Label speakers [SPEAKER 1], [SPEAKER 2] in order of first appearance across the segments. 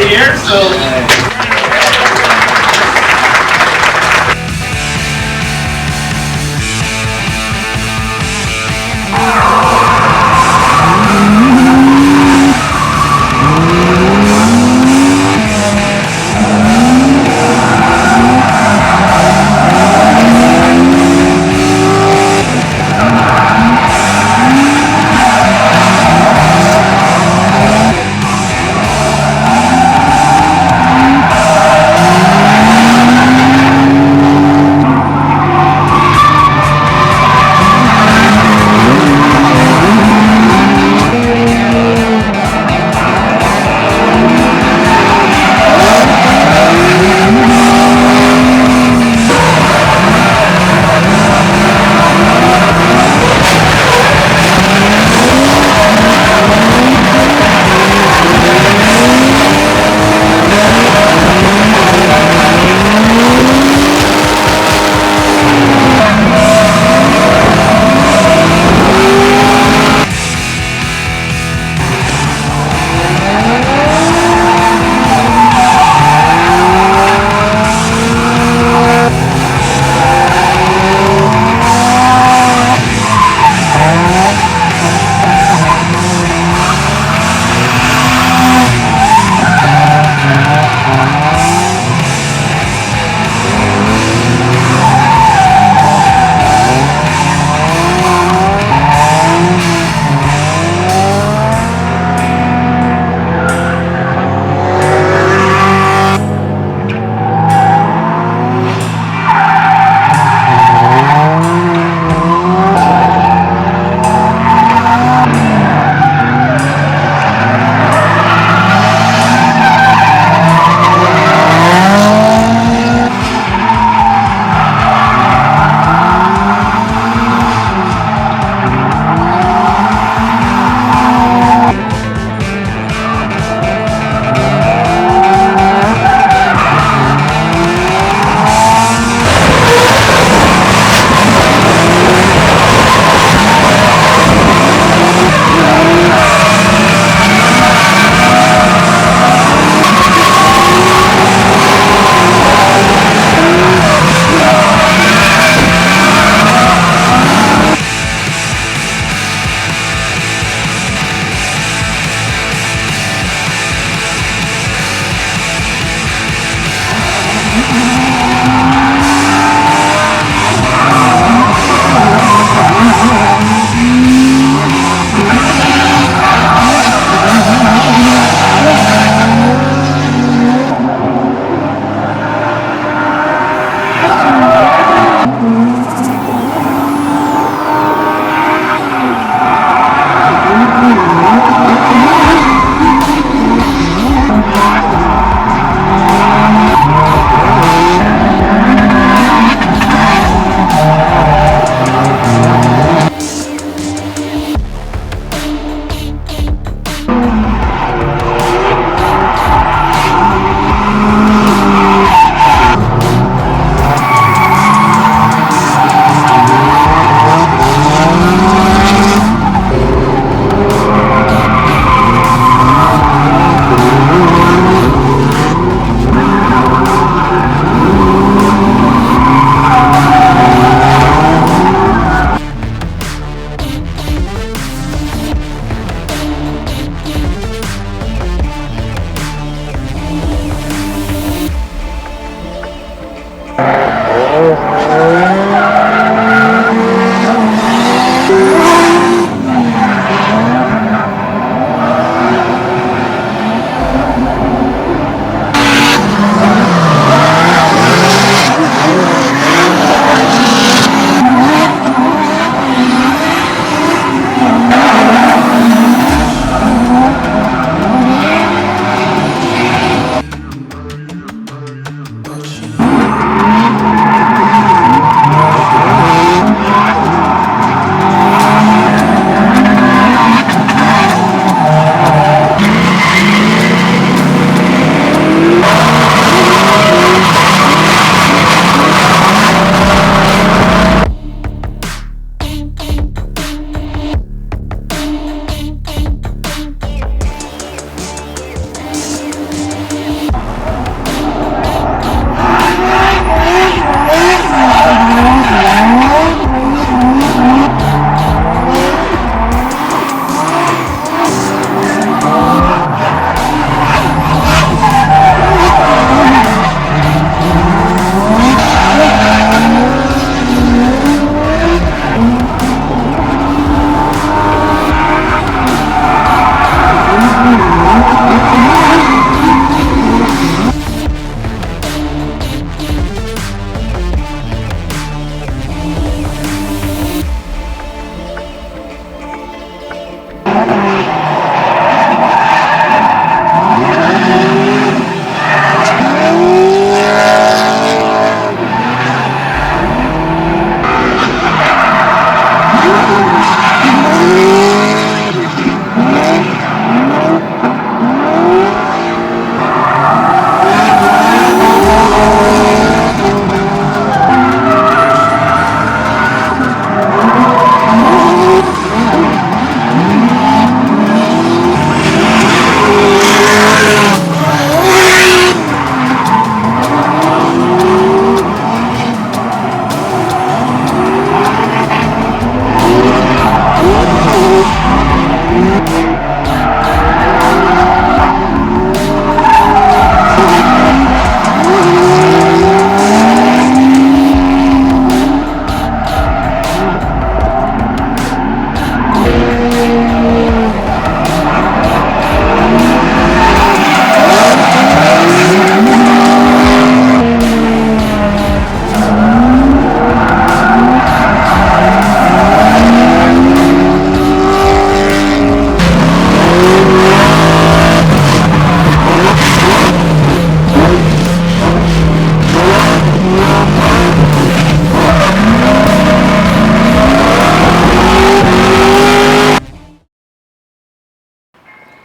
[SPEAKER 1] the air. So.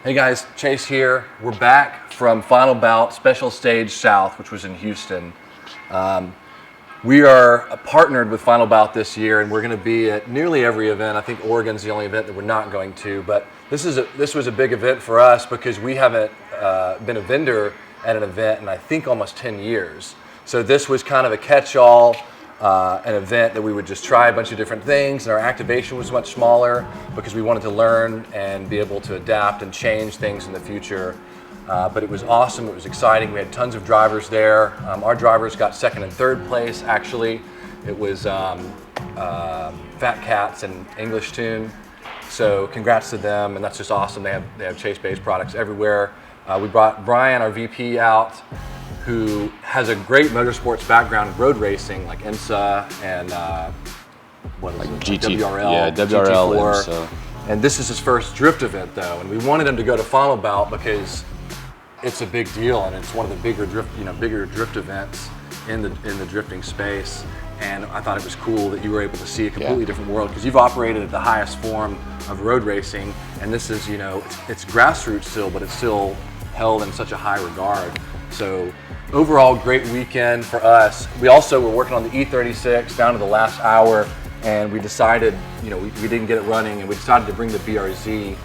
[SPEAKER 1] Hey guys, Chase here. We're back from Final Bout Special Stage South, which was in Houston. We are partnered with Final Bout this year, and we're going to be at nearly every event. I think Oregon's the only event that we're not going to, but this was a big event for us because we haven't been a vendor at an event in I think almost 10 years. So this was kind of a catch-all, an event that we would just try a bunch of different things, and our activation was much smaller because we wanted to learn and be able to adapt and change things in the future. But it was awesome, it was exciting. We had tons of drivers there. Our drivers got second and third place, actually. It was Fat Cats and English Tune. So congrats to them, and that's just awesome. They have Chase-based products everywhere. We brought Brian, our VP, out, who has a great motorsports background in road racing, like IMSA and what is it?
[SPEAKER 2] GT,
[SPEAKER 1] WRL,
[SPEAKER 2] yeah, WRL,
[SPEAKER 1] GT4.
[SPEAKER 2] IMSA.
[SPEAKER 1] And this is his first drift event, though, and we wanted him to go to Final Bout because it's a big deal, and it's one of the bigger drift events in the drifting space. And I thought it was cool that you were able to see a completely different world, because you've operated at the highest form of road racing, and this is, it's grassroots still, but it's still held in such a high regard. So overall, great weekend for us. We also were working on the E36 down to the last hour, and we decided, we didn't get it running, and we decided to bring the BRZ,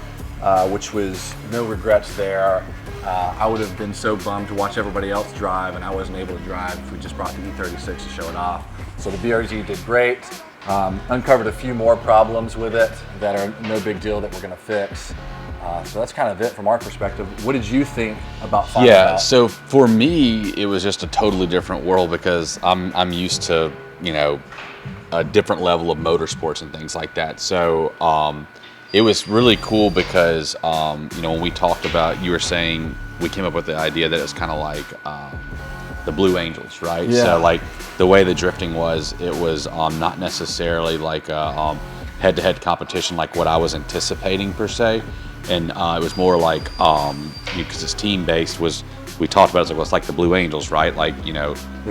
[SPEAKER 1] which was no regrets there. I would have been so bummed to watch everybody else drive, and I wasn't able to drive if we just brought the E36 to show it off. So the BRZ did great. Uncovered a few more problems with it that are no big deal that we're going to fix. So that's kind of it from our perspective. What did you think about Final Bout?
[SPEAKER 2] So for me, it was just a totally different world because I'm used to, a different level of motorsports and things like that. So it was really cool because, when we talked about, you were saying, we came up with the idea that it's kind of like the Blue Angels, right?
[SPEAKER 1] Yeah.
[SPEAKER 2] So like the way the drifting was, it was not necessarily like a head-to-head competition like what I was anticipating per se. And it was more like, because it's team-based, we talked about it, it's like the Blue Angels, right? Like,
[SPEAKER 1] they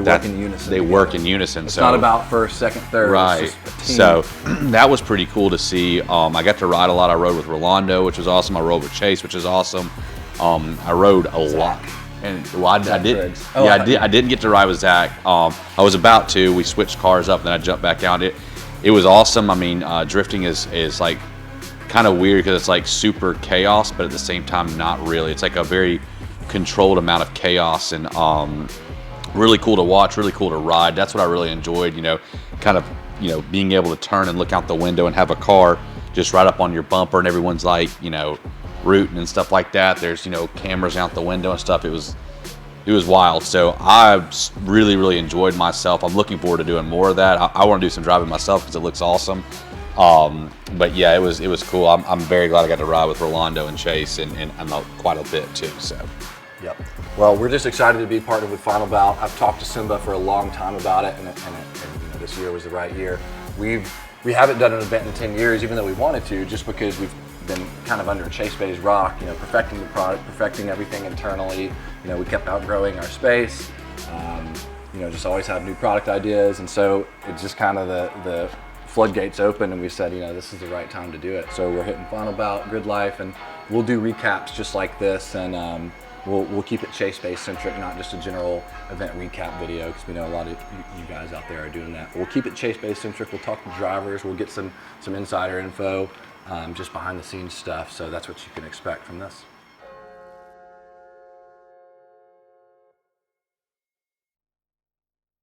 [SPEAKER 1] work in unison.
[SPEAKER 2] They work in unison.
[SPEAKER 1] It's not about first, second, third.
[SPEAKER 2] Right.
[SPEAKER 1] It's just a team.
[SPEAKER 2] So that was pretty cool to see. I got to ride a lot. I rode with Rolando, which was awesome. I rode with Chase, which is awesome. I rode a lot. And I did.
[SPEAKER 1] Oh,
[SPEAKER 2] yeah, I didn't get to ride with Zach. I was about to. We switched cars up, then I jumped back out. It was awesome. I mean, drifting is like kind of weird because it's like super chaos, but at the same time, not really. It's like a very controlled amount of chaos, and really cool to watch, really cool to ride. That's what I really enjoyed. Kind of being able to turn and look out the window and have a car just right up on your bumper, and everyone's like rooting and stuff like that. There's cameras out the window and stuff. It was wild. So I really enjoyed myself. I'm looking forward to doing more of that. I want to do some driving myself because it looks awesome. But yeah, it was cool. I'm very glad I got to ride with Rolando and Chase and quite a bit too. So.
[SPEAKER 1] Yep. Well, we're just excited to be partnered with Final Bout. I've talked to Simba for a long time about it, and this year was the right year. We haven't done an event in 10 years, even though we wanted to, just because we've been kind of under a Chase-based rock, perfecting the product, perfecting everything internally. We kept outgrowing our space. Just always have new product ideas, and so it's just kind of the floodgates open, and we said, this is the right time to do it. So we're hitting Final Bout, Grid Life, and we'll do recaps just like this, and we'll keep it Chase-based centric, not just a general event recap video, because we know a lot of you guys out there are doing that. But we'll keep it Chase-based centric. We'll talk to drivers. We'll get some insider info, just behind the scenes stuff. So that's what you can expect from this.